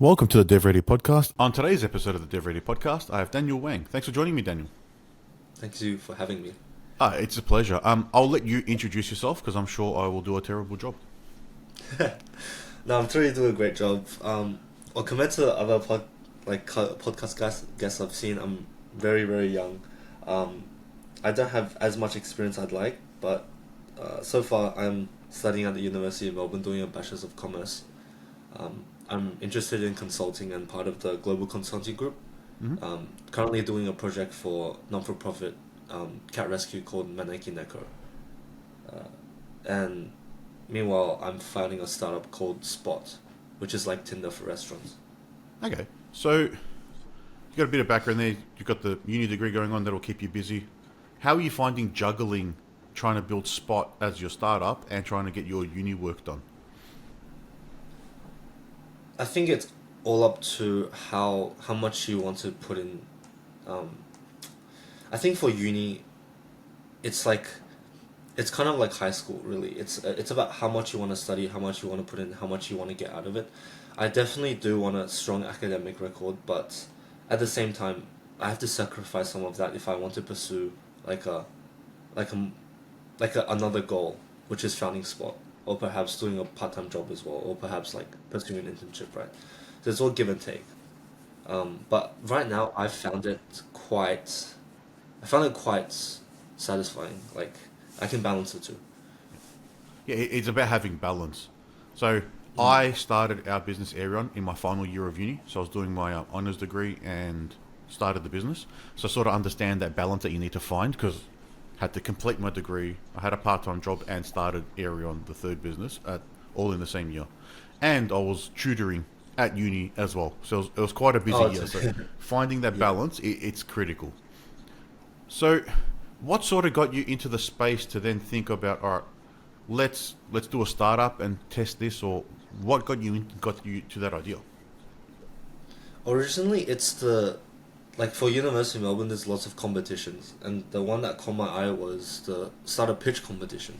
Welcome to the DevReady Podcast. On today's episode of the DevReady Podcast, I have Daniel Wang. Thanks for joining me, Daniel. Thank you for having me. It's a pleasure. I'll let you introduce yourself because I'm sure I will do a terrible job. No, I'm sure you do a great job. Or compared to the other podcast guests I've seen, I'm very, very young. I don't have as much experience I'd like, but so far I'm studying at the University of Melbourne doing a Bachelor's of Commerce. I'm interested in consulting and part of the global consulting group. Mm-hmm. Currently doing a project for non-for-profit cat rescue called Maneki Neko. And meanwhile, I'm founding a startup called Spot, which is like Tinder for restaurants. Okay, so you got a bit of background there. You've got the uni degree going on that'll keep you busy. How are you finding juggling trying to build Spot as your startup and trying to get your uni work done? I think it's all up to how much you want to put in. I think for uni, it's kind of like high school, really. It's about how much you want to study, how much you want to put in, how much you want to get out of it. I definitely do want a strong academic record, but at the same time, I have to sacrifice some of that if I want to pursue like a another goal, which is founding Spot, or perhaps doing a part-time job as well, or perhaps like pursuing an internship, right? So it's all give and take. But right now, I found it quite satisfying. Like I can balance the two. Yeah, it's about having balance. So I started our business Aerion in my final year of uni. So I was doing my honours degree and started the business. So I sort of understand that balance that you need to find because I had to complete my degree. I had a part-time job and started Aerion, the third business, all in the same year. And I was tutoring at uni as well. So it was quite a busy year. So finding that balance, it's critical. So what sort of got you into the space to then think about, all right, let's do a startup and test this, or what got you to that idea? Originally, for University of Melbourne, there's lots of competitions, and the one that caught my eye was the startup pitch competition.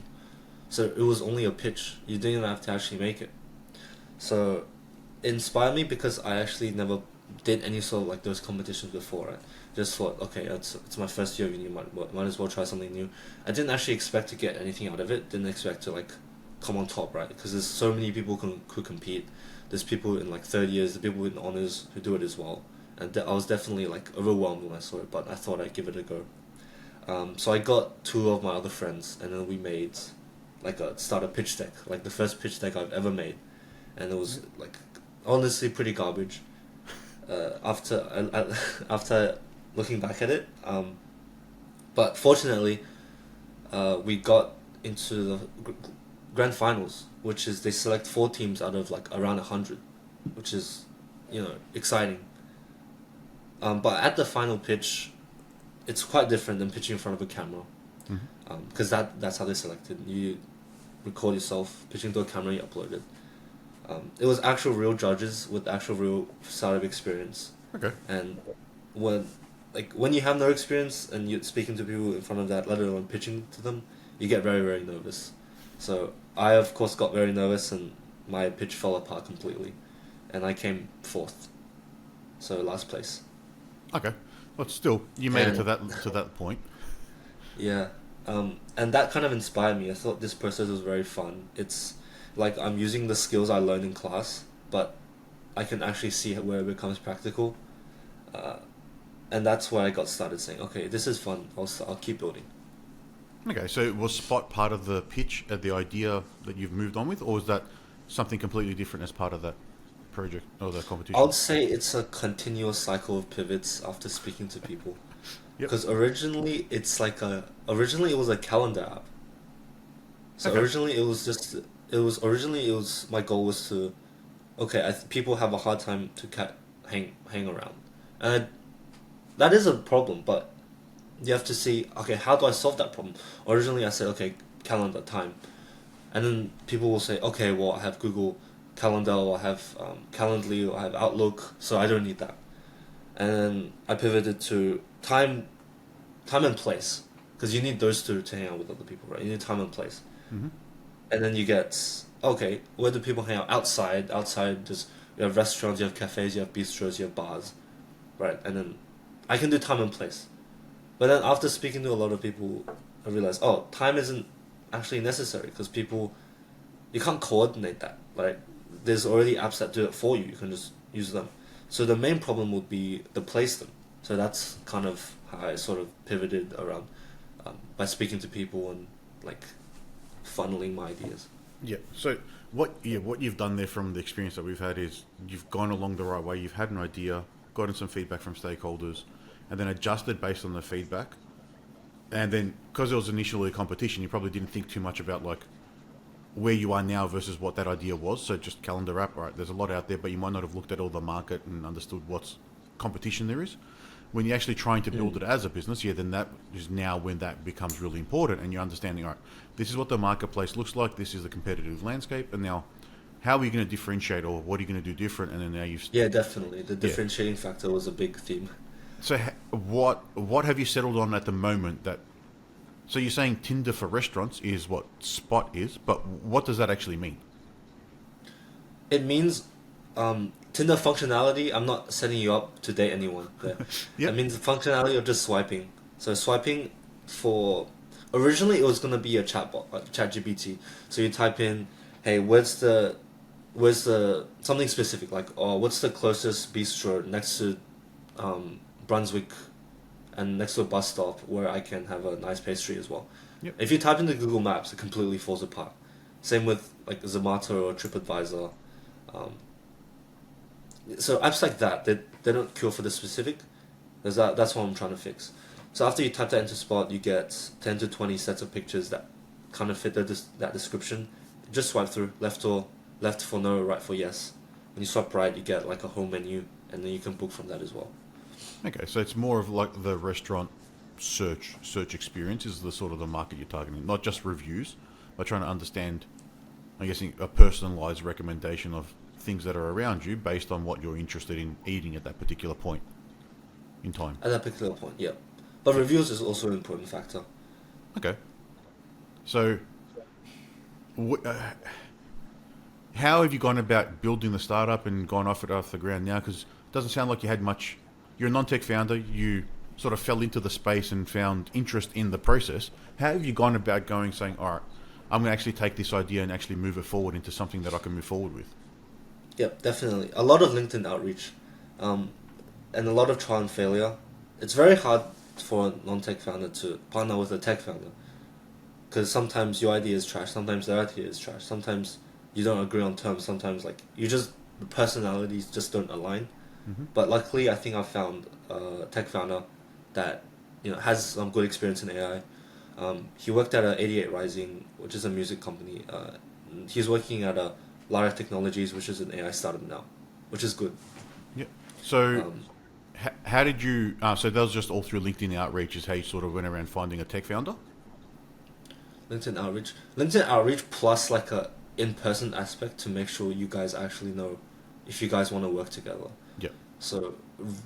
So it was only a pitch; you didn't even have to actually make it. So it inspired me because I actually never did any sort of like those competitions before. Right? Just thought, okay, it's my first year of uni, might as well try something new. I didn't actually expect to get anything out of it. Didn't expect to like come on top, right? Because there's so many people who compete. There's people in like third years, the people in honors who do it as well. And I was definitely like overwhelmed when I saw it, but I thought I'd give it a go. So I got two of my other friends, and then we made like a startup pitch deck, like the first pitch deck I've ever made, and it was like honestly pretty garbage. After looking back at it, but fortunately, we got into the grand finals, which is they select 4 teams out of like around 100, which is, exciting. But at the final pitch, it's quite different than pitching in front of a camera, because that's how they selected. You record yourself pitching to a camera, you upload it. It was actual real judges with actual real startup experience. Okay. And when you have no experience and you're speaking to people in front of that, let alone pitching to them, you get very, very nervous. So I, of course, got very nervous and my pitch fell apart completely. And I came 4th. So last place. Okay. But still, you made it to that point. Yeah. And that kind of inspired me. I thought this process was very fun. It's like I'm using the skills I learned in class, but I can actually see where it becomes practical. And that's where I got started saying, okay, this is fun. I'll keep building. Okay, so was Spot part of the pitch, the idea that you've moved on with, or was that something completely different as part of that project or the competition? I would say it's a continuous cycle of pivots after speaking to people. Yep. Because originally it was a calendar app. So Okay. originally my goal was to, okay, people have a hard time to hang around, and that is a problem. But you have to see, okay, how do I solve that problem? Originally, I said, okay, calendar time, and then people will say, okay, well, I have Google Calendar, or I have Calendly, or I have Outlook, so I don't need that. And then I pivoted to time and place, because you need those two to hang out with other people, right? You need time and place. Mm-hmm. And then you get, okay, where do people hang out? Outside, just You have restaurants, you have cafes, you have bistros, you have bars, right? And then I can do time and place. But then after speaking to a lot of people, I realized, oh, time isn't actually necessary because you can't coordinate that. Like, there's already apps that do it for you. You can just use them. So the main problem would be the placement. So that's kind of how I sort of pivoted around by speaking to people and like funneling my ideas. Yeah. So what you've done there from the experience that we've had is you've gone along the right way. You've had an idea, gotten some feedback from stakeholders, and then adjusted based on the feedback. And then because it was initially a competition, you probably didn't think too much about like where you are now versus what that idea was. So just calendar app, right? There's a lot out there, but you might not have looked at all the market and understood what's competition there is. When you're actually trying to build it as a business, then that is now when that becomes really important, and you're understanding, all right, this is what the marketplace looks like, this is the competitive landscape, and now how are you going to differentiate, or what are you going to do different? And then now you've... Yeah, definitely. The differentiating factor was a big theme. So what have you settled on at the moment that... So you're saying Tinder for restaurants is what Spot is, but what does that actually mean? It means Tinder functionality. I'm not setting you up to date anyone. It means the functionality of just swiping. So swiping for... Originally it was going to be a chatbot, like ChatGPT. So you type in, hey, where's the something specific, like, oh, what's the closest bistro next to Brunswick and next to a bus stop where I can have a nice pastry as well. Yep. If you type into Google Maps, it completely falls apart. Same with like Zomato or TripAdvisor. So apps like that, they don't cure for the specific. That's what I'm trying to fix. So after you type that into Spot, you get 10 to 20 sets of pictures that kind of fit that description. Just swipe through, left for no, right for yes. When you swipe right, you get like a home menu, and then you can book from that as well. Okay, so it's more of like the restaurant search experience is the sort of the market you're targeting, not just reviews, but trying to understand, I guess, a personalized recommendation of things that are around you based on what you're interested in eating at that particular point in time. At that particular point, yeah. But reviews is also an important factor. Okay. So, how have you gone about building the startup and gone off the ground now? Because it doesn't sound like you had much. You're a non-tech founder. You sort of fell into the space and found interest in the process. How have you gone about saying, all right, I'm going to actually take this idea and actually move it forward into something that I can move forward with? Yep, definitely. A lot of LinkedIn outreach, and a lot of trial and failure. It's very hard for a non-tech founder to partner with a tech founder, because sometimes your idea is trash, sometimes their idea is trash, sometimes you don't agree on terms, sometimes like the personalities just don't align. Mm-hmm. But luckily, I think I found a tech founder that has some good experience in AI. He worked at a 88 Rising, which is a music company. He's working at a Lara Technologies, which is an AI startup now, which is good. Yeah. So, how did you? So that was just all through LinkedIn outreach. Is how you sort of went around finding a tech founder? LinkedIn outreach plus like a in-person aspect to make sure you guys actually know if you guys want to work together. Yeah. So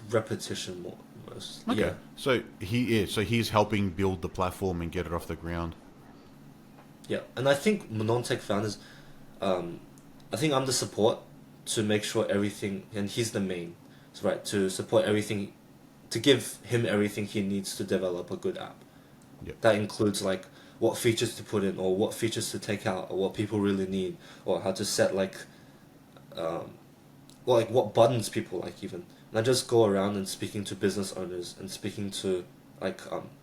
repetition more. Okay. Yeah. So he's helping build the platform and get it off the ground. Yeah, and I think non-tech founders, I think I'm the support to make sure everything, and he's the main, right, to support everything, to give him everything he needs to develop a good app. Yep. That includes like what features to put in, or what features to take out, or what people really need, or how to set what buttons people like even. And I just go around and speaking to business owners and speaking to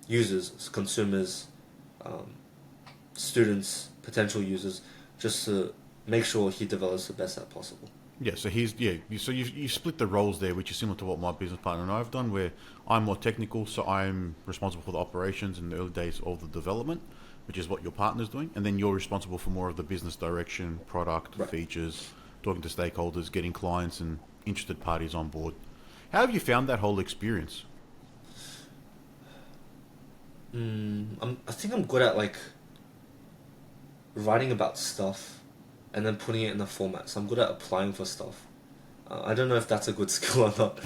users, consumers, students, potential users, just to make sure he develops the best app possible. Yeah, so you split the roles there, which is similar to what my business partner and I have done, where I'm more technical, so I'm responsible for the operations in the early days of the development, which is what your partner's doing, and then you're responsible for more of the business direction, product, right, features, talking to stakeholders, getting clients and interested parties on board. How have you found that whole experience? I think I'm good at writing about stuff and then putting it in a format. So I'm good at applying for stuff. I don't know if that's a good skill or not.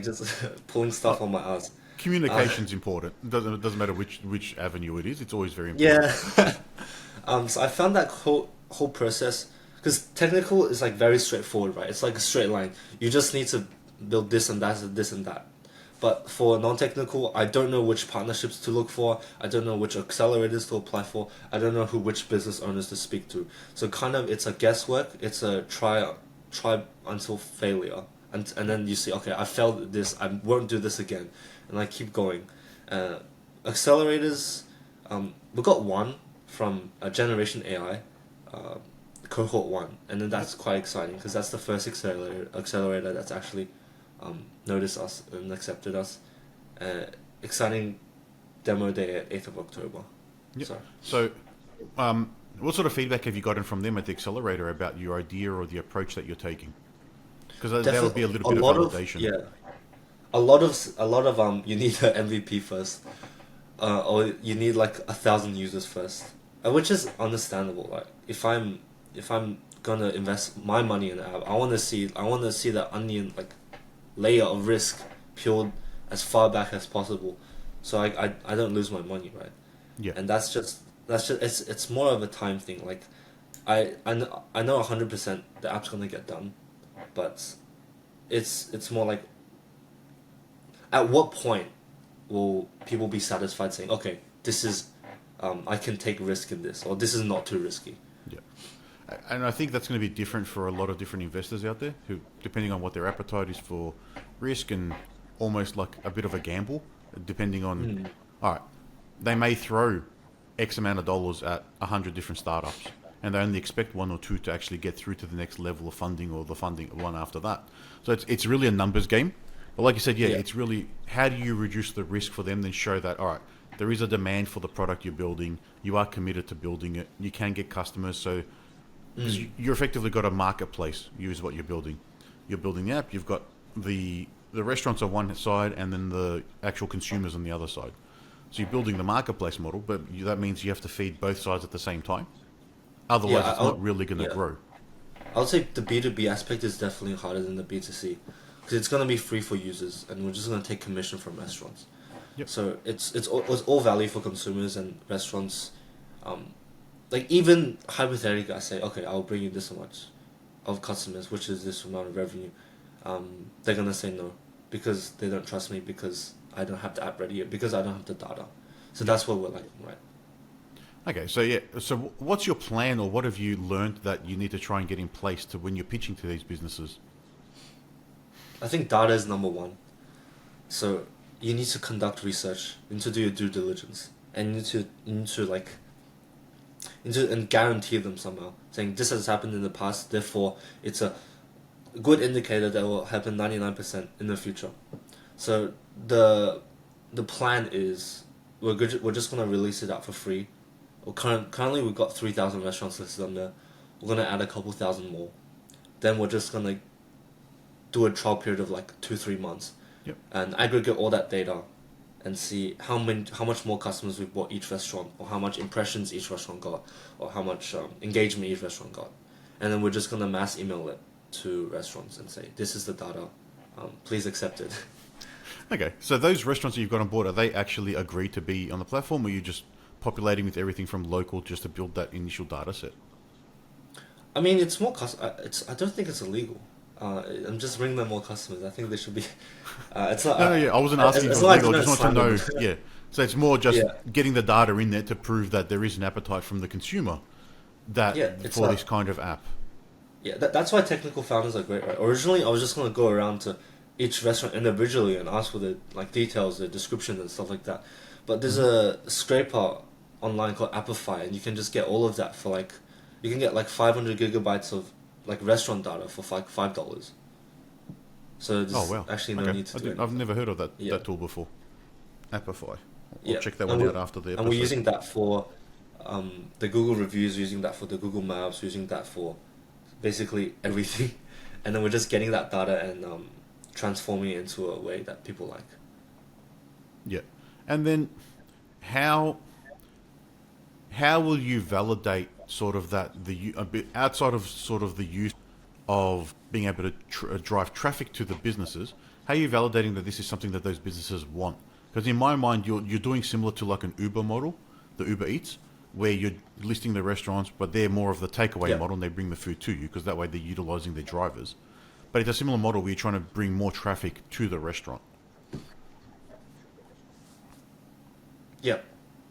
Just pulling stuff on my ass. Communication's important. It doesn't matter which avenue it is. It's always very important. Yeah. So I found that whole process because technical is like very straightforward, right? It's like a straight line. You just need to build this and that and this and that. But for non-technical, I don't know which partnerships to look for. I don't know which accelerators to apply for. I don't know which business owners to speak to. So kind of it's a guesswork. It's a try until failure. And then you see, okay, I failed at this. I won't do this again. And I keep going. Accelerators, we got one from Generation AI, cohort 1. And then that's quite exciting because that's the first accelerator that's actually noticed us and accepted us. Exciting demo day at 8th of October. Yep. So, what sort of feedback have you gotten from them at the accelerator about your idea or the approach that you're taking? Because that would be a little bit of validation. A lot of you need an MVP first, or you need like 1,000 users first, which is understandable. Like if I'm gonna invest my money in an app, I want to see that onion like layer of risk peeled as far back as possible, so I don't lose my money, right? Yeah. And that's just it's more of a time thing. Like I know 100% the app's gonna get done, but it's more like at what point will people be satisfied saying, okay, this is I can take risk in this, or this is not too risky. Yeah. And I think that's going to be different for a lot of different investors out there who, depending on what their appetite is for risk and almost like a bit of a gamble, depending on, all right, they may throw X amount of dollars at 100 different startups and they only expect one or two to actually get through to the next level of funding or the funding one after that. So it's really a numbers game. But like you said, it's really how do you reduce the risk for them, then show that, all right, there is a demand for the product you're building, you are committed to building it, you can get customers, so because you're effectively got a marketplace, use what you're building. You're building the app, you've got the restaurants on one side and then the actual consumers on the other side. So you're building the marketplace model, but that means you have to feed both sides at the same time. Otherwise, it's not really going to grow. I would say the B2B aspect is definitely harder than the B2C because it's going to be free for users and we're just going to take commission from restaurants. Yep. So it's all value for consumers and restaurants. Like even hypothetically, I say, okay, I'll bring you this much of customers, which is this amount of revenue. They're going to say no because they don't trust me because I don't have the app ready yet, because I don't have the data. So that's what we're like, right? Okay, so what's your plan, or what have you learned that you need to try and get in place to when you're pitching to these businesses? I think data is number one. So you need to conduct research, you need to do your due diligence, and you need to guarantee them somehow, saying this has happened in the past, therefore it's a good indicator that will happen 99% in the future. So the plan is we're just gonna release it out for free. Currently we've got 3,000 restaurants listed on there. We're gonna add a couple thousand more. Then we're just gonna do a trial period of like 2-3 months, and aggregate all that data, and see how much more customers we've bought each restaurant, or how much impressions each restaurant got, or how much engagement each restaurant got, and then we're just gonna mass email it to restaurants and say, this is the data, please accept it. Okay, so those restaurants that you've got on board, are they actually agreed to be on the platform, or are you just populating with everything from local just to build that initial data set? I mean, it's more I don't think it's illegal. I'm just bringing them more customers. I think they should be. It's not. No, I wasn't asking for legal. I just want to know. Yeah, so it's more just getting the data in there to prove that there is an appetite from the consumer for this kind of app. Yeah, that's why technical founders are great, right? Originally, I was just gonna go around to each restaurant individually and ask for the details, the description and stuff like that. But there's a scraper online called Appify, and you can just get all of that for you can get 500 gigabytes of restaurant data for $5. So there's actually no need to do anything. I've never heard of that tool before. Appify. I'll check that one out after the episode. And we're using that for the Google reviews, using that for the Google Maps, using that for basically everything. And then we're just getting that data and transforming it into a way that people like. Yeah. And then how will you validate sort of that a bit outside of sort of the use of being able to drive traffic to the businesses? How are you validating that this is something that those businesses want? Because in my mind, you're doing similar to like an Uber model, the Uber Eats, where you're listing the restaurants, but they're more of the takeaway Yeah. model and they bring the food to you because that way they're utilizing their drivers. But it's a similar model where you're trying to bring more traffic to the restaurant. Yeah,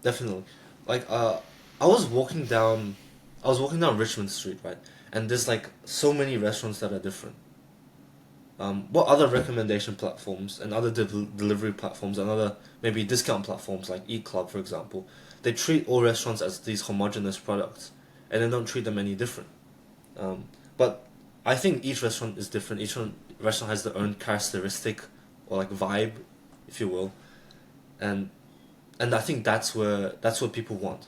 definitely. Like I was walking down Richmond Street, right? And there's like so many restaurants that are different. What other recommendation platforms and other delivery platforms and other maybe discount platforms like Eat Club, for example, they treat all restaurants as these homogenous products, and they don't treat them any different. But I think each restaurant is different. Restaurant has their own characteristic or like vibe, if you will, and I think that's what people want.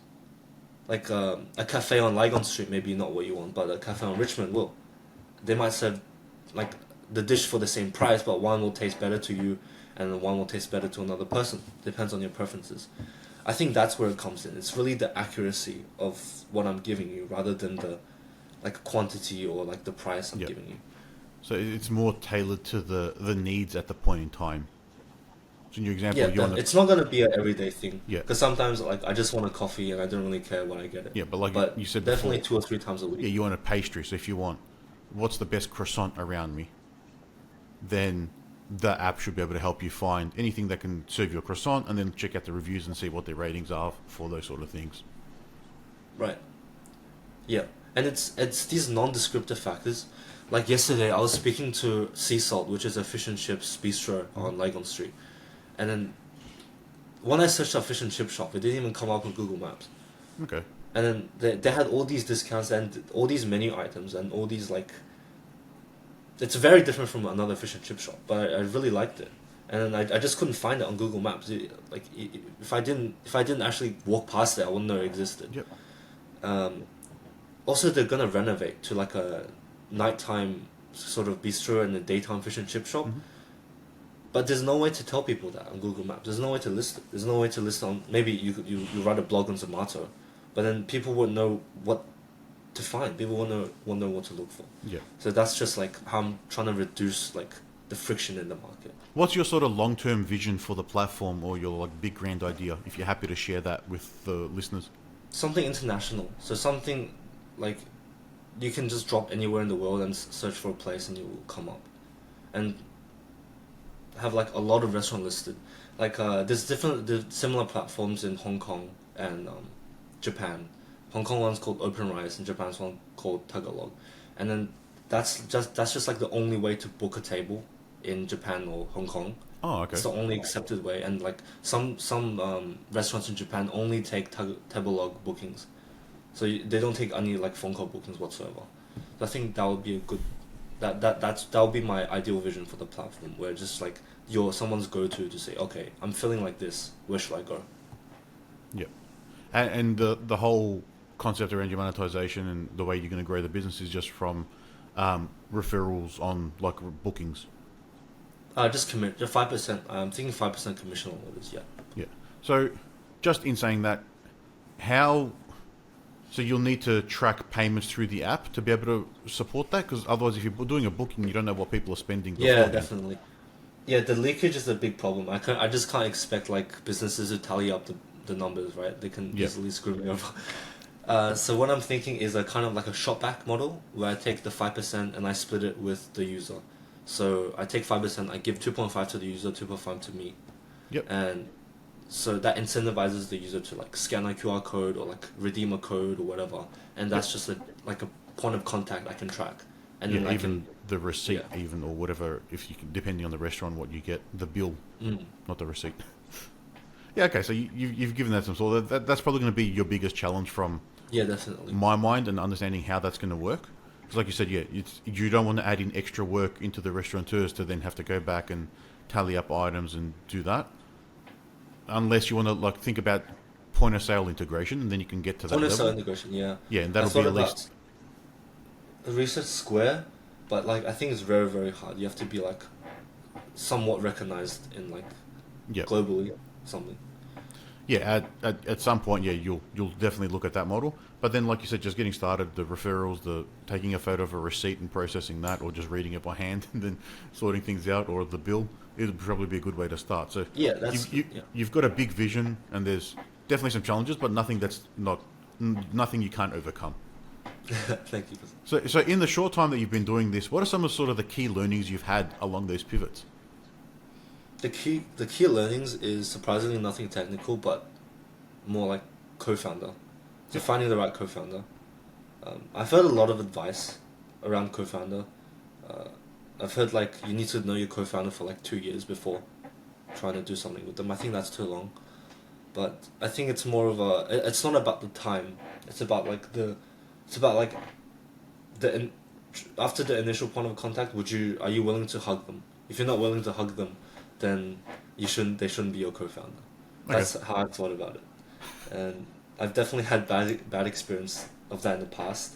Like a cafe on Lygon Street maybe not what you want, but a cafe on Richmond will. They might serve like the dish for the same price, but one will taste better to you, and one will taste better to another person. Depends on your preferences. I think that's where it comes in. It's really the accuracy of what I'm giving you, rather than the like quantity or like the price I'm giving you. So it's more tailored to the needs at the point in time. So in your example, Yeah, it's not gonna be an everyday thing. Yeah. Because sometimes like I just want a coffee and I don't really care when I get it. Yeah, but like you said definitely before, 2 or 3 times a week. yeah, you want a pastry. So if you want, what's the best croissant around me? Then the app should be able to help you find anything that can serve you a croissant, and then check out the reviews and see what their ratings are for those sort of things. Right. Yeah, and it's these non-descriptive factors. Like yesterday, I was speaking to Sea Salt, which is a fish and chips bistro on Lygon Street, and then when I searched up fish and chip shop, it didn't even come up on Google Maps. Okay. And then they had all these discounts and all these menu items and all these like. It's very different from another fish and chip shop, but I really liked it, and I just couldn't find it on Google Maps. If I didn't actually walk past it, I wouldn't know it existed. Yep. Also, they're gonna renovate to like a nighttime sort of bistro and a daytime fish and chip shop. Mm-hmm. But there's no way to tell people that on Google Maps. There's no way to list it. There's no way to list on. Maybe you write a blog on Zomato, but then people wouldn't know what to find. People won't know what to look for. Yeah. So that's just like how I'm trying to reduce like the friction in the market. What's your sort of long-term vision for the platform, or your like big grand idea? If you're happy to share that with the listeners. Something international. So something like you can just drop anywhere in the world and search for a place and you will come up, and have like a lot of restaurants listed. Like there's similar platforms in Hong Kong and Japan. Hong Kong one's called OpenRice and Japan's one called Tagalog, and then that's just like the only way to book a table in Japan or Hong Kong. Oh, okay. It's the only accepted way, and like some restaurants in Japan only take Tagalog bookings, so they don't take any like phone call bookings whatsoever. So I think that would be a good that would be my ideal vision for the platform, where just like you're someone's go-to say, okay, I'm feeling like this, where should I go? Yep. And the whole concept around your monetization and the way you're going to grow the business is just from referrals on like bookings. Just 5%. I'm thinking 5% commission on orders. Yeah. Yeah. So, just in saying that, so you'll need to track payments through the app to be able to support that, because otherwise, if you're doing a booking, you don't know what people are spending. Yeah, definitely. Yeah, the leakage is a big problem. I just can't expect like businesses to tally up the numbers, right? They can easily screw me over. So what I'm thinking is a kind of like a shop back model, where I take the 5% and I split it with the user. So I take 5%, I give 2.5 to the user, 2.5 to me. Yep. And so that incentivizes the user to like scan a QR code or like redeem a code or whatever, and that's just like a point of contact I can track. And then even the receipt, even, or whatever, if you can, depending on the restaurant, what you get, the bill, not the receipt. Yeah, okay, so you've given that some thought. That's probably going to be your biggest challenge from definitely my mind, and understanding how that's going to work. Because like you said, you don't want to add in extra work into the restaurateurs to then have to go back and tally up items and do that. Unless you want to like think about point of sale integration, and then you can get to that point level. of sale integration, yeah. Yeah, and that'll be at least Research Square, but like I think it's very, very hard. You have to be like somewhat recognized in like globally something. Yeah, at some point, you'll definitely look at that model. But then, like you said, just getting started, the referrals, the taking a photo of a receipt and processing that, or just reading it by hand and then sorting things out, or the bill, it would probably be a good way to start. So yeah, you've got a big vision, and there's definitely some challenges, but nothing that's not nothing you can't overcome. Thank you. So in the short time that you've been doing this, what are some of sort of the key learnings you've had along those pivots? The key learnings is surprisingly nothing technical, but more like co-founder. So finding the right co-founder. I've heard a lot of advice around co-founder. I've heard like you need to know your co-founder for like 2 years before trying to do something with them. I think that's too long. But I think it's more of it's not about the time. It's about like after the initial point of contact, are you willing to hug them? If you're not willing to hug them, then they shouldn't be your co-founder. That's how I've thought about it. And I've definitely had bad experience of that in the past.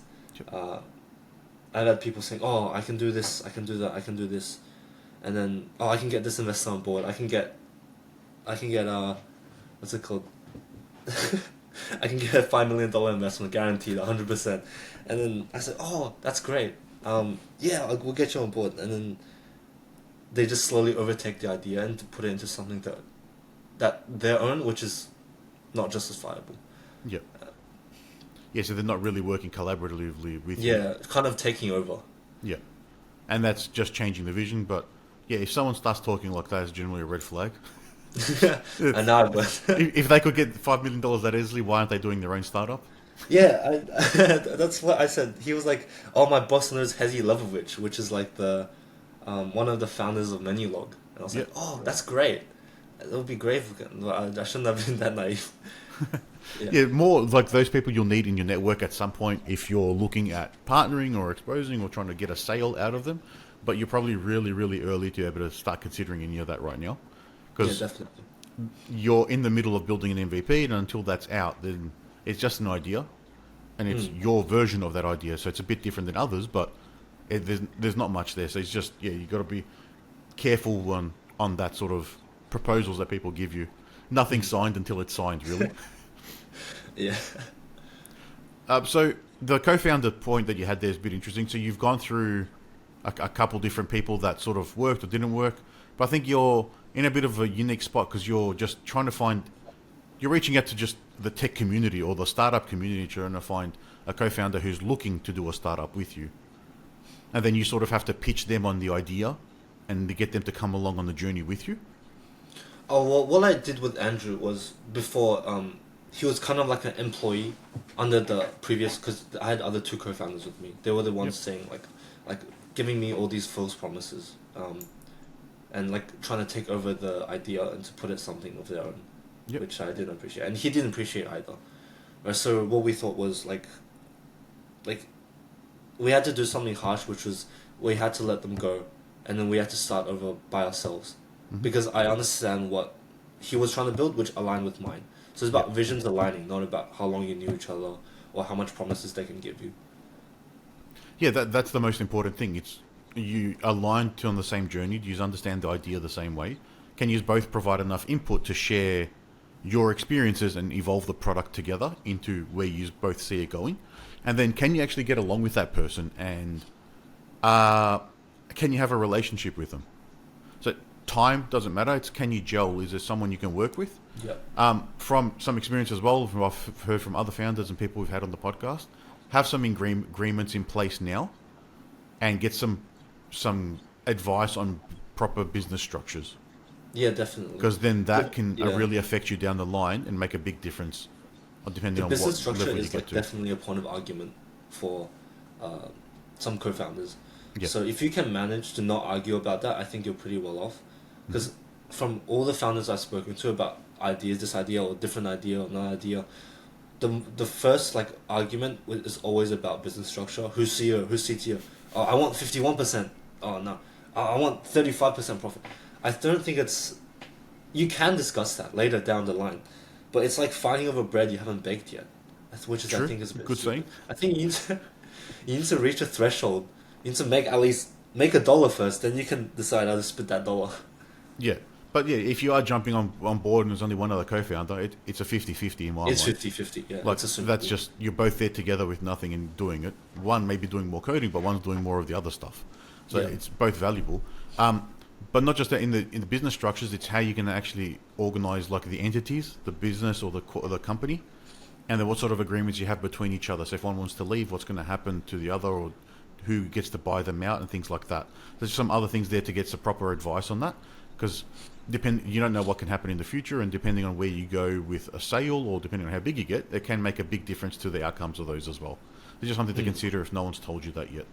I've had people saying, "Oh, I can do this, I can do that, I can do this," and then, "Oh, I can get this investor on board. I can get what's it called? I can get a $5 million investment guaranteed, 100%." And then I said, "Oh, that's great. Yeah, we'll get you on board." And then they just slowly overtake the idea and to put it into something that their own, which is not justifiable. Yeah. Yeah, so they're not really working collaboratively with you. Yeah, kind of taking over. Yeah. And that's just changing the vision, but yeah, if someone starts talking like that, it's generally a red flag. I know, but if they could get $5 million that easily, why aren't they doing their own startup? Yeah, that's what I said. He was like, "Oh, my boss knows Hezi Levovich, which is like the one of the founders of Menulog." And I was like, "Oh, that's great. It would be great. I shouldn't have been that naive." Yeah, more like those people you'll need in your network at some point if you're looking at partnering or exposing or trying to get a sale out of them. But you're probably really, really early to be able to start considering any of that right now. Because definitely. You're in the middle of building an MVP, and until that's out, then it's just an idea. And it's your version of that idea. So it's a bit different than others, but there's not much there. So it's just, you got to be careful on that sort of proposals that people give you. Nothing signed until it's signed, really. Yeah. So the co-founder point that you had there is a bit interesting. So you've gone through a couple different people that sort of worked or didn't work, but I think you're in a bit of a unique spot because you're just trying to find, you're reaching out to just the tech community or the startup community, trying to find a co-founder who's looking to do a startup with you. And then you sort of have to pitch them on the idea and to get them to come along on the journey with you. Oh, well, what I did with Andrew was before, he was kind of like an employee under the previous, because I had other two co-founders with me. They were the ones saying like giving me all these false promises, and like trying to take over the idea and to put it something of their own, which I didn't appreciate, and he didn't appreciate either. So what we thought was like we had to do something harsh, which was we had to let them go, and then we had to start over by ourselves, because I understand what he was trying to build, which aligned with mine. So it's about visions aligning, not about how long you knew each other or how much promises they can give you. Yeah, that's the most important thing. It's you align on the same journey. Do you understand the idea the same way? Can you both provide enough input to share your experiences and evolve the product together into where you both see it going? And then can you actually get along with that person, and can you have a relationship with them? So time doesn't matter. It's can you gel? Is there someone you can work with? Yeah. From some experience as well, from I've heard from other founders and people we've had on the podcast, have some agreements in place now, and get some advice on proper business structures. Yeah, definitely. Because then that can really affect you down the line and make a big difference, depending on what level you get to. Business structure is definitely a point of argument for some co-founders. Yeah. So if you can manage to not argue about that, I think you're pretty well off. Because from all the founders I've spoken to about ideas, this idea or different idea or another idea, the first argument is always about business structure. Who's CEO? Who's CTO? Oh, I want 51%. Oh no, I want 35% profit. I don't think it's. You can discuss that later down the line, but it's like fighting over bread you haven't baked yet, which is, I think, is a bit good stupid. saying. I think you need to reach a threshold. You need to make $1 first, then you can decide how to split that $1. Yeah. But yeah, if you are jumping on board and there's only one other co-founder, it's a 50-50 in my mind. It's 50-50, yeah. That's just, you're both there together with nothing and doing it. One may be doing more coding, but one's doing more of the other stuff. So it's both valuable. But not just that, in the business structures, it's how you're going to actually organize the entities, the business or the company, And then what sort of agreements you have between each other. So if one wants to leave, what's going to happen to the other, or who gets to buy them out and things like that. There's some other things there to get some proper advice on that, because you don't know what can happen in the future, and depending on where you go with a sale, or depending on how big you get, it can make a big difference to the outcomes of those as well. There's just something to consider if no one's told you that yet.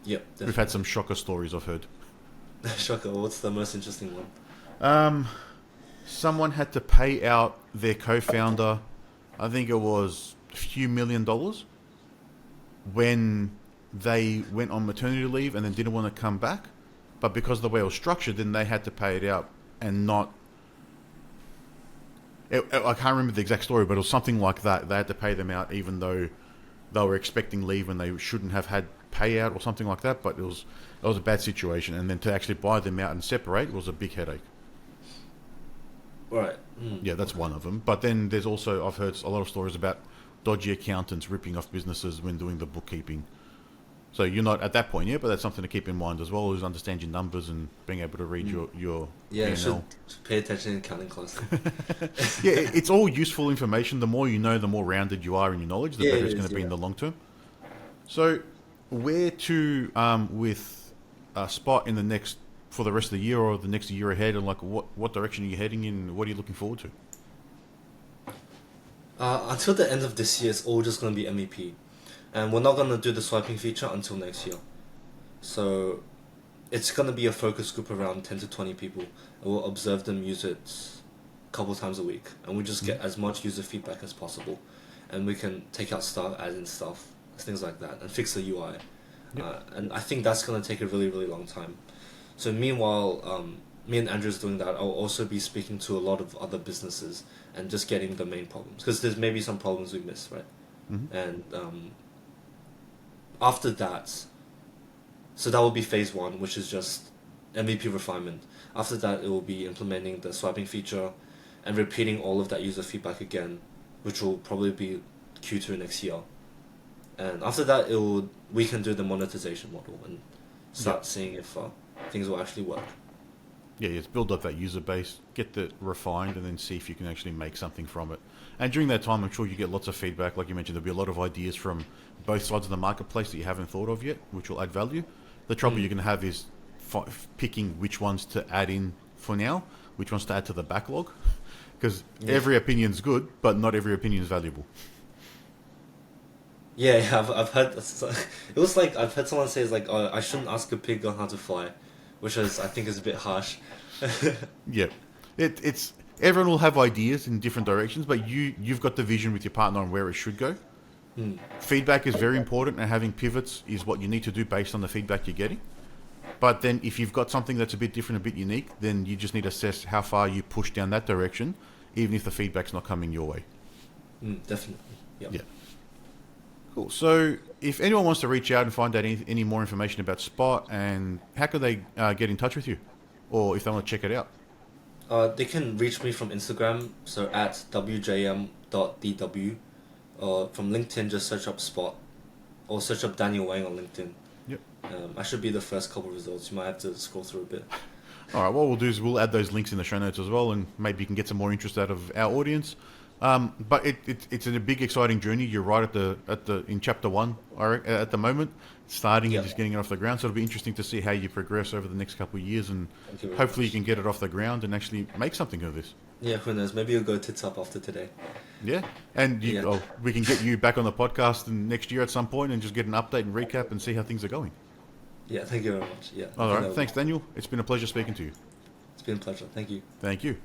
Yep, definitely. We've had some shocker stories I've heard. Shocker, what's the most interesting one? Someone had to pay out their co-founder, I think it was a few $1 million, when they went on maternity leave and then didn't want to come back. But because of the way it was structured, then they had to pay it out and not... I can't remember the exact story, but it was something like that. They had to pay them out even though they were expecting leave and they shouldn't have had payout or something like that. But it was a bad situation. And then to actually buy them out and separate was a big headache. Right. Yeah, that's one of them. But then there's also, I've heard a lot of stories about dodgy accountants ripping off businesses when doing the bookkeeping. So you're not at that point yet, but that's something to keep in mind as well, is understand your numbers and being able to read your Yeah, P&L. you should pay attention in accounting class. Yeah, it's all useful information. The more you know, the more rounded you are in your knowledge, the better it's going to be in the long term. So where to with Spot in the next, for the rest of the year or the next year ahead, and like what direction are you heading in? What are you looking forward to? Until the end of this year, it's all just going to be MVP. And we're not going to do the swiping feature until next year. So it's going to be a focus group around 10 to 20 people. And we'll observe them use it a couple times a week. And we just get as much user feedback as possible. And we can take out stuff, add in stuff, things like that, and fix the UI. Yep. And I think that's going to take a really, really long time. So meanwhile, me and Andrew's doing that. I'll also be speaking to a lot of other businesses and just getting the main problems. Because there's maybe some problems we missed, right? Mm-hmm. And after that, so that will be phase 1, which is just MVP refinement. After that, it will be implementing the swiping feature and repeating all of that user feedback again, which will probably be Q2 next year. And after that, we can do the monetization model and start seeing if things will actually work. Yeah, it's build up that user base, get that refined, and then see if you can actually make something from it. And during that time, I'm sure you get lots of feedback. Like you mentioned, there'll be a lot of ideas from both sides of the marketplace that you haven't thought of yet, which will add value. The trouble you're going to have is picking which ones to add in for now, which ones to add to the backlog, because every opinion's good, but not every opinion is valuable. Yeah, I've heard. It was like I've heard someone say, it's like, oh, I shouldn't ask a pig on how to fly, which I think is a bit harsh. Yeah, it's everyone will have ideas in different directions, but you've got the vision with your partner on where it should go. Feedback is very important, and having pivots is what you need to do based on the feedback you're getting. But then if you've got something that's a bit different, a bit unique, then you just need to assess how far you push down that direction, even if the feedback's not coming your way. Definitely. Yep. Yeah. Cool. So if anyone wants to reach out and find out any more information about Spot, and how could they get in touch with you? Or if they want to check it out? They can reach me from Instagram, so at wjm.dw. Or from LinkedIn, just search up Spot. Or search up Daniel Wang on LinkedIn. Yep. I should be the first couple of results. You might have to scroll through a bit. All right, what we'll do is we'll add those links in the show notes as well, and maybe you can get some more interest out of our audience. But it's a big, exciting journey. You're right in chapter 1 at the moment, starting and just getting it off the ground. So it'll be interesting to see how you progress over the next couple of years, and hopefully you can get it off the ground and actually make something of this. Yeah, who knows? Maybe you'll go tits up after today. Yeah, and we can get you back on the podcast next year at some point and just get an update and recap and see how things are going. Yeah, thank you very much. Yeah. All right, thanks, Daniel. It's been a pleasure speaking to you. It's been a pleasure. Thank you. Thank you.